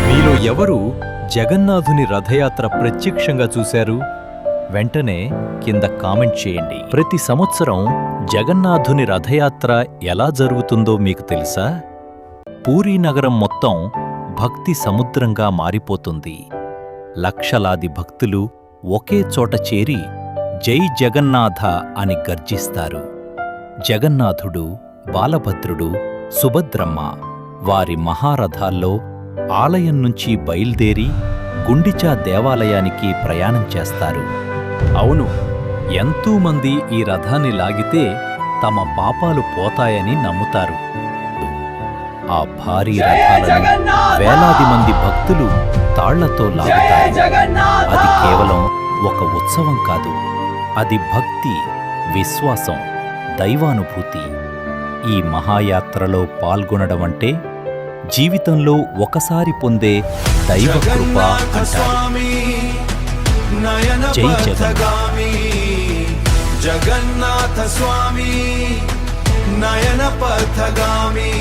మీలో ఎవరు జగన్నాథుని రథయాత్ర ప్రత్యక్షంగా చూశారు? వెంటనే కింద కామెంట్ చేయండి. ప్రతి సంవత్సరం జగన్నాథుని రథయాత్ర ఎలా జరుగుతుందో మీకు తెలుసా? పూరీ నగరం మొత్తం భక్తి సముద్రంగా మారిపోతుంది. లక్షలాది భక్తులు ఒకే చోట చేరి జై జగన్నాథ అని గర్జిస్తారు. జగన్నాథుడు, బాలభద్రుడు, సుభద్రమ్మ వారి మహారథాల్లో ఆలయం నుంచి బయల్దేరి గుండిచా దేవాలయానికి ప్రయాణం చేస్తారు. అవును, ఎంతోమంది ఈ రథాన్ని లాగితే తమ పాపాలు పోతాయని నమ్ముతారు. ఆ భారీ రథాలను వేలాది మంది భక్తులు తాళ్లతో లాగుతారు. అది కేవలం ఒక ఉత్సవం కాదు, అది భక్తి, విశ్వాసం, దైవానుభూతి. ఈ మహాయాత్రలో పాల్గొనడమంటే జీవితంలో ఒకసారి పొందే దైవ కృప అంటారు. జై జగన్నాథ స్వామి నయన పథగామి.